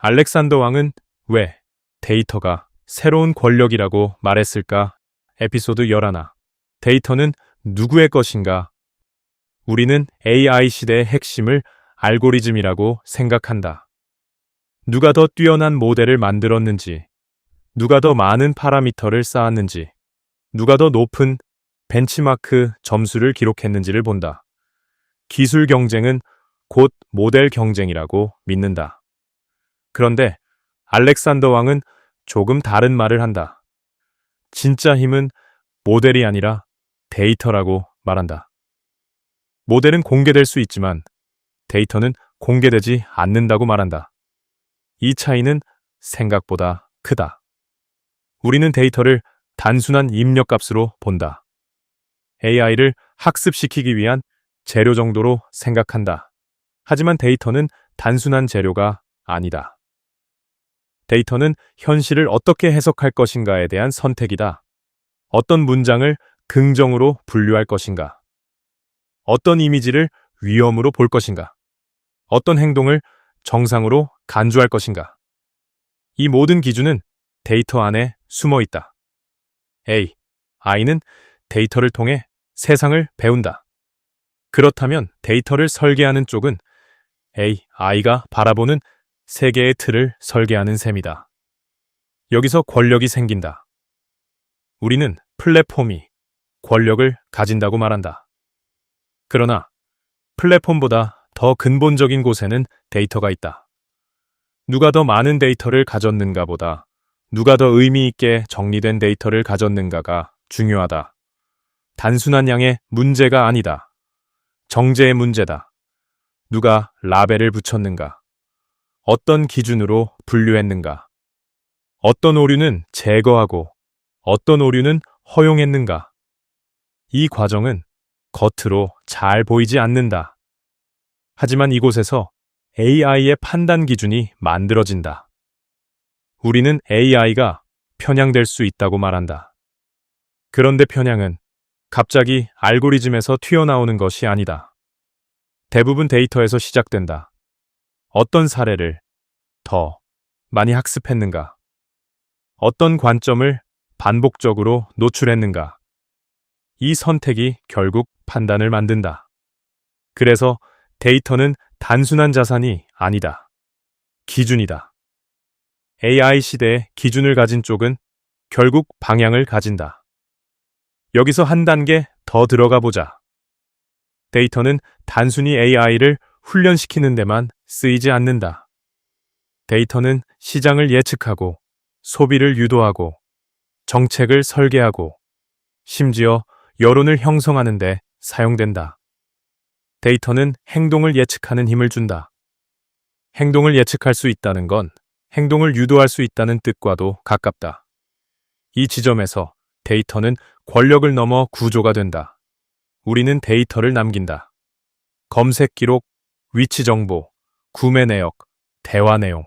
알렉산더 왕은 왜 데이터가 새로운 권력이라고 말했을까? 에피소드 11. 데이터는 누구의 것인가? 우리는 AI 시대의 핵심을 알고리즘이라고 생각한다. 누가 더 뛰어난 모델을 만들었는지, 누가 더 많은 파라미터를 쌓았는지, 누가 더 높은 벤치마크 점수를 기록했는지를 본다. 기술 경쟁은 곧 모델 경쟁이라고 믿는다. 그런데 알렉산더 왕은 조금 다른 말을 한다. 진짜 힘은 모델이 아니라 데이터라고 말한다. 모델은 공개될 수 있지만 데이터는 공개되지 않는다고 말한다. 이 차이는 생각보다 크다. 우리는 데이터를 단순한 입력값으로 본다. AI를 학습시키기 위한 재료 정도로 생각한다. 하지만 데이터는 단순한 재료가 아니다. 데이터는 현실을 어떻게 해석할 것인가에 대한 선택이다. 어떤 문장을 긍정으로 분류할 것인가? 어떤 이미지를 위험으로 볼 것인가? 어떤 행동을 정상으로 간주할 것인가? 이 모든 기준은 데이터 안에 숨어 있다. AI는 데이터를 통해 세상을 배운다. 그렇다면 데이터를 설계하는 쪽은 AI가 바라보는 세계의 틀을 설계하는 셈이다. 여기서 권력이 생긴다. 우리는 플랫폼이 권력을 가진다고 말한다. 그러나 플랫폼보다 더 근본적인 곳에는 데이터가 있다. 누가 더 많은 데이터를 가졌는가 보다 누가 더 의미 있게 정리된 데이터를 가졌는가가 중요하다. 단순한 양의 문제가 아니다. 정제의 문제다. 누가 라벨을 붙였는가? 어떤 기준으로 분류했는가? 어떤 오류는 제거하고 어떤 오류는 허용했는가? 이 과정은 겉으로 잘 보이지 않는다. 하지만 이곳에서 AI의 판단 기준이 만들어진다. 우리는 AI가 편향될 수 있다고 말한다. 그런데 편향은 갑자기 알고리즘에서 튀어나오는 것이 아니다. 대부분 데이터에서 시작된다. 어떤 사례를 더 많이 학습했는가? 어떤 관점을 반복적으로 노출했는가? 이 선택이 결국 판단을 만든다. 그래서 데이터는 단순한 자산이 아니다. 기준이다. AI 시대의 기준을 가진 쪽은 결국 방향을 가진다. 여기서 한 단계 더 들어가 보자. 데이터는 단순히 AI를 훈련시키는 데만 쓰이지 않는다. 데이터는 시장을 예측하고, 소비를 유도하고, 정책을 설계하고, 심지어 여론을 형성하는 데 사용된다. 데이터는 행동을 예측하는 힘을 준다. 행동을 예측할 수 있다는 건 행동을 유도할 수 있다는 뜻과도 가깝다. 이 지점에서 데이터는 권력을 넘어 구조가 된다. 우리는 데이터를 남긴다. 검색 기록, 위치 정보, 구매 내역, 대화 내용.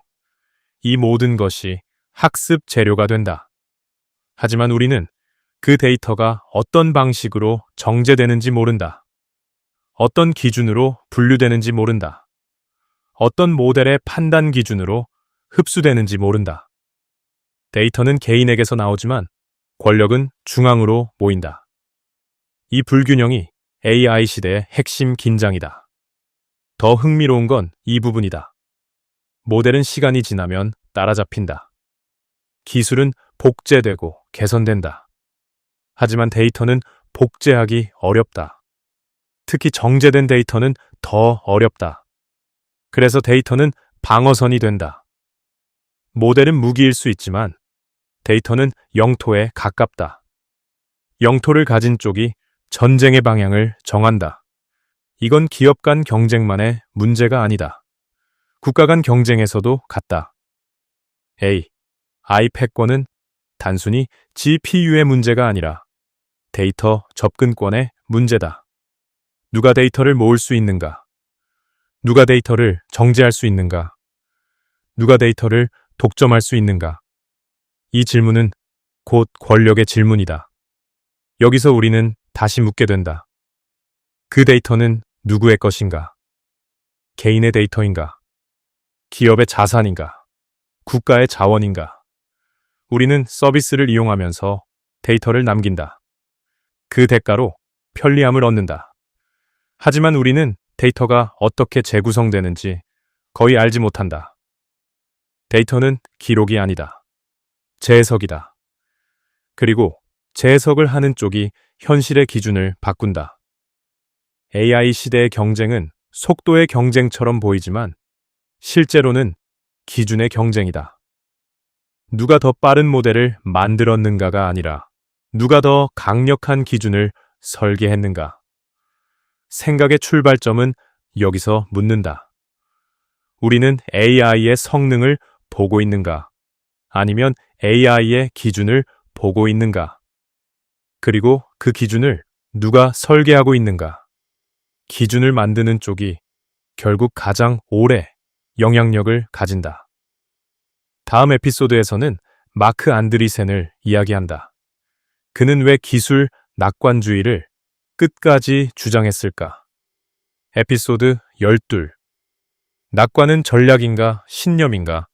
이 모든 것이 학습 재료가 된다. 하지만 우리는 그 데이터가 어떤 방식으로 정제되는지 모른다. 어떤 기준으로 분류되는지 모른다. 어떤 모델의 판단 기준으로 흡수되는지 모른다. 데이터는 개인에게서 나오지만 권력은 중앙으로 모인다. 이 불균형이 AI 시대의 핵심 긴장이다. 더 흥미로운 건 이 부분이다. 모델은 시간이 지나면 따라잡힌다. 기술은 복제되고 개선된다. 하지만 데이터는 복제하기 어렵다. 특히 정제된 데이터는 더 어렵다. 그래서 데이터는 방어선이 된다. 모델은 무기일 수 있지만 데이터는 영토에 가깝다. 영토를 가진 쪽이 전쟁의 방향을 정한다. 이건 기업 간 경쟁만의 문제가 아니다. 국가 간 경쟁에서도 같다. AI 패권은 단순히 GPU의 문제가 아니라 데이터 접근권의 문제다. 누가 데이터를 모을 수 있는가? 누가 데이터를 정제할 수 있는가? 누가 데이터를 독점할 수 있는가? 이 질문은 곧 권력의 질문이다. 여기서 우리는 다시 묻게 된다. 그 데이터는 누구의 것인가? 개인의 데이터인가? 기업의 자산인가? 국가의 자원인가? 우리는 서비스를 이용하면서 데이터를 남긴다. 그 대가로 편리함을 얻는다. 하지만 우리는 데이터가 어떻게 재구성되는지 거의 알지 못한다. 데이터는 기록이 아니다. 재해석이다. 그리고 재해석을 하는 쪽이 현실의 기준을 바꾼다. AI 시대의 경쟁은 속도의 경쟁처럼 보이지만 실제로는 기준의 경쟁이다. 누가 더 빠른 모델을 만들었는가가 아니라 누가 더 강력한 기준을 설계했는가. 생각의 출발점은 여기서 묻는다. 우리는 AI의 성능을 보고 있는가? 아니면 AI의 기준을 보고 있는가? 그리고 그 기준을 누가 설계하고 있는가? 기준을 만드는 쪽이 결국 가장 오래 영향력을 가진다. 다음 에피소드에서는 마크 안드리센을 이야기한다. 그는 왜 기술 낙관주의를 끝까지 주장했을까? 에피소드 12. 낙관은 전략인가 신념인가?